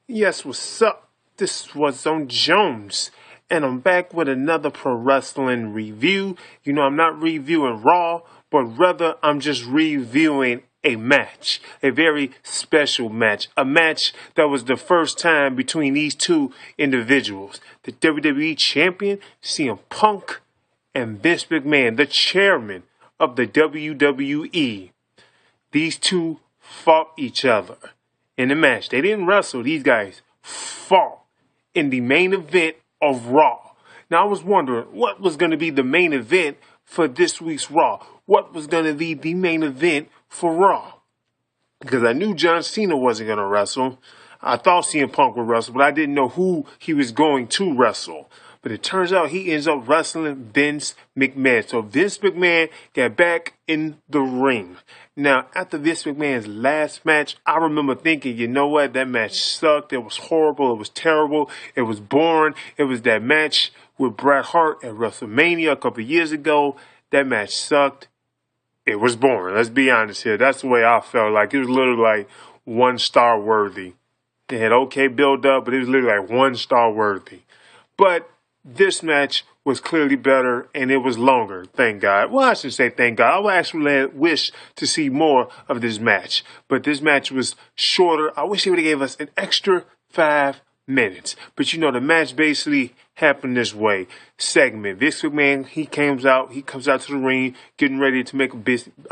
Yes, what's up? This was on Jones, and I'm back with another pro wrestling review. I'm not reviewing Raw, but rather I'm just reviewing a match, a very special match, a match that was the first time between these two individuals, the WWE Champion, CM Punk, and Vince McMahon, the chairman of the WWE. These two fought each other in the match. They didn't wrestle. These guys fought in the main event of Raw. Now, I was wondering what was going to be the main event for this week's Raw. What was going to be the main event for Raw? Because I knew John Cena wasn't going to wrestle. I thought CM Punk would wrestle, but I didn't know who he was going to wrestle. But it turns out he ends up wrestling Vince McMahon. So Vince McMahon got back in the ring. Now, after Vince McMahon's last match, I remember thinking, you know what? That match sucked. It was horrible. It was terrible. It was boring. It was that match with Bret Hart at WrestleMania a couple of years ago. That match sucked. It was boring. Let's be honest here. That's the way I felt. Like, it was literally like 1-star worthy. They had okay build up, but it was literally like 1-star worthy. But this match was clearly better, and it was longer, thank God. Well, I should say thank God. I would actually wish to see more of this match. But this match was shorter. I wish they would have gave us an extra 5 minutes. But the match basically happened this way. Segment. Vince McMahon, he comes out to the ring, getting ready to make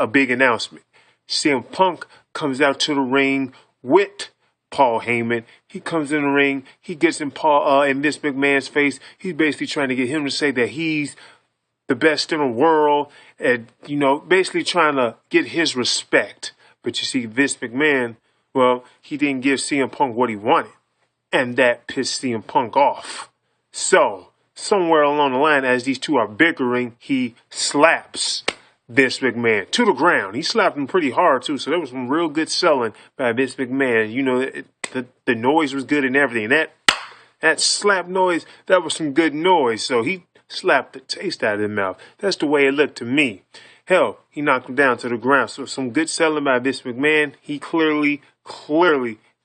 a big announcement. CM Punk comes out to the ring with Paul Heyman. He comes in the ring. He gets in Vince McMahon's face. He's basically trying to get him to say that he's the best in the world, and basically trying to get his respect. But you see, Vince McMahon, well, he didn't give CM Punk what he wanted, and that pissed CM Punk off. So somewhere along the line, as these two are bickering, he slaps Vince McMahon to the ground. He slapped him pretty hard, too. So there was some real good selling by Vince McMahon. The noise was good and everything. That slap noise, that was some good noise. So he slapped the taste out of his mouth. That's the way it looked to me. Hell, he knocked him down to the ground. So some good selling by Vince McMahon. He clearly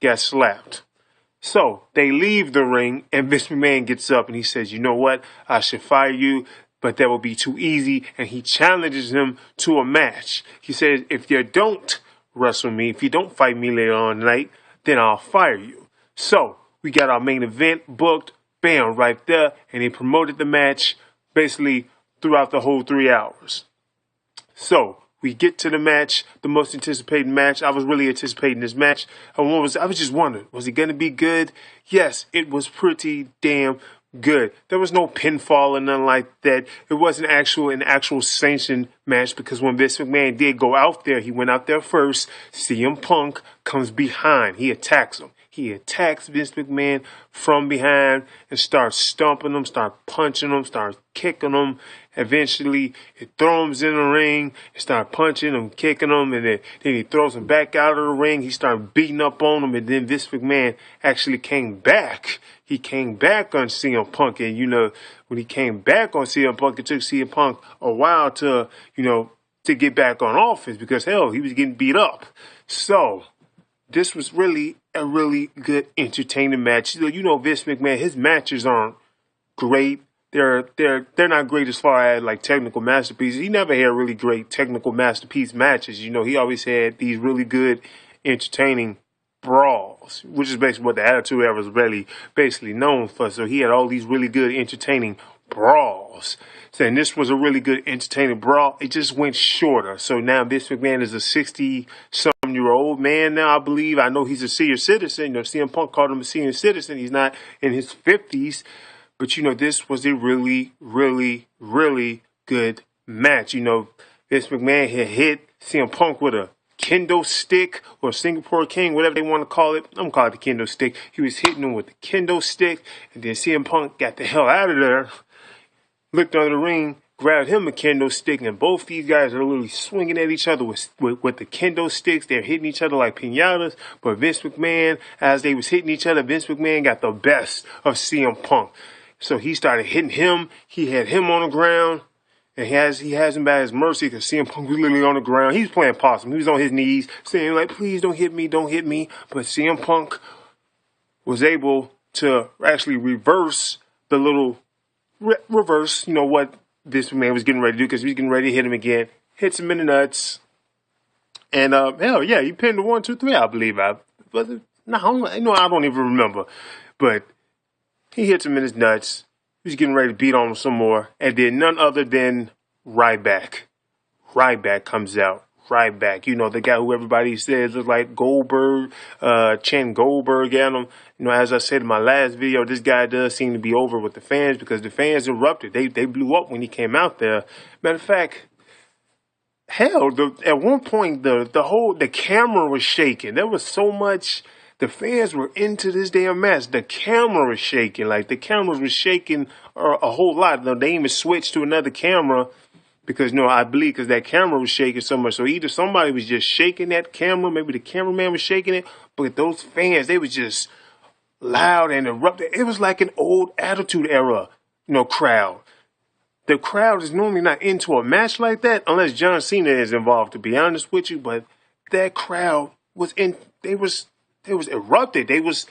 got slapped. So they leave the ring, and Vince McMahon gets up and he says, you know what? I should fire you, but that will be too easy. And he challenges him to a match. He says, if you don't wrestle me, if you don't fight me later on tonight, then I'll fire you. So we got our main event booked, bam, right there. And he promoted the match basically throughout the whole 3 hours. So we get to the match, the most anticipated match. I was really anticipating this match. I was just wondering, was it going to be good? Yes, it was pretty damn good. There was no pinfall or nothing like that. It wasn't an actual sanctioned match, because when Vince McMahon did go out there, he went out there first. CM Punk comes behind. He attacks him. He attacks Vince McMahon from behind and starts stomping him, starts punching him, starts kicking him. Eventually, he throws him in the ring and starts punching him, kicking him, and then he throws him back out of the ring. He started beating up on him, and then Vince McMahon actually came back. He came back on CM Punk, and when he came back on CM Punk, it took CM Punk a while to get back on offense, because hell, he was getting beat up. So this was really a really good, entertaining match. Vince McMahon, his matches aren't great. They're not great as far as like technical masterpieces. He never had really great technical masterpiece matches. He always had these really good, entertaining brawls, which is basically what the Attitude Era was really basically known for. So he had all these really good, entertaining brawls. So, and this was a really good, entertaining brawl. It just went shorter. So now Vince McMahon is a 60-some-year-old man now, I believe. I know he's a senior citizen. CM Punk called him a senior citizen. He's not in his 50s. But, this was a really, really, really good match. Vince McMahon had hit CM Punk with a kendo stick or Singapore King, whatever they want to call it. I'm going to call it the kendo stick. He was hitting him with the kendo stick, and then CM Punk got the hell out of there, looked under the ring, grabbed him a kendo stick, and both these guys are literally swinging at each other with the kendo sticks. They're hitting each other like piñatas. But Vince McMahon, as they was hitting each other, Vince McMahon got the best of CM Punk. So he started hitting him. He had him on the ground. And he has him by his mercy, because CM Punk was literally on the ground. He was playing possum. He was on his knees saying, like, please don't hit me, don't hit me. But CM Punk was able to actually reverse the little reverse, what this man was getting ready to do, because he was getting ready to hit him again. Hits him in the nuts. And hell yeah, he pinned the 1, 2, 3, I believe. Was it? No, I don't even remember. But he hits him in his nuts. He was getting ready to beat on him some more. And then none other than Ryback. Ryback comes out. Ryback, the guy who everybody says is like Goldberg, Chen Goldberg at him. As I said in my last video, this guy does seem to be over with the fans because the fans erupted. They blew up when he came out there. Matter of fact, hell, at one point the camera was shaking. There was so much. The fans were into this damn match. The camera was shaking. Like, the cameras was shaking a whole lot. They even switched to another camera because, I believe because that camera was shaking so much. So either somebody was just shaking that camera, maybe the cameraman was shaking it, but those fans, they was just loud and erupted. It was like an old Attitude Era, crowd. The crowd is normally not into a match like that unless John Cena is involved, to be honest with you. But that crowd was they was erupted. They was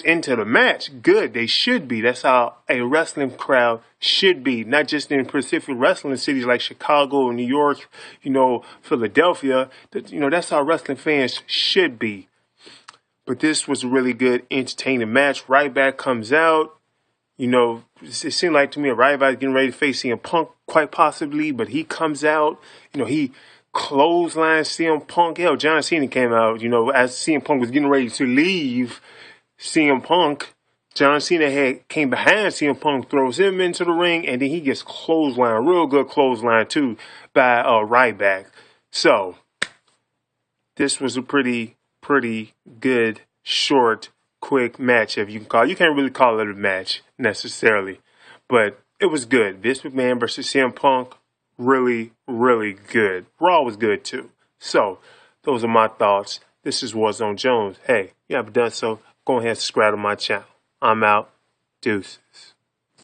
into the match. Good. They should be. That's how a wrestling crowd should be. Not just in Pacific wrestling cities like Chicago, New York, Philadelphia. That's how wrestling fans should be. But this was a really good, entertaining match. Ryback comes out. It seemed like to me Ryback getting ready to face CM Punk quite possibly, but he comes out. He clothesline CM Punk. Hell, John Cena came out, as CM Punk was getting ready to leave CM Punk. John Cena came behind CM Punk, throws him into the ring, and then he gets clothesline, real good clothesline too, by Ryback. So, this was a pretty good, short, quick match, if you can call it. You can't really call it a match, necessarily. But it was good. Vince McMahon versus CM Punk, really, really good. Raw was good too. So, those are my thoughts. This is Warzone Jones. Hey, you haven't done so, go ahead and subscribe to my channel. I'm out. Deuces.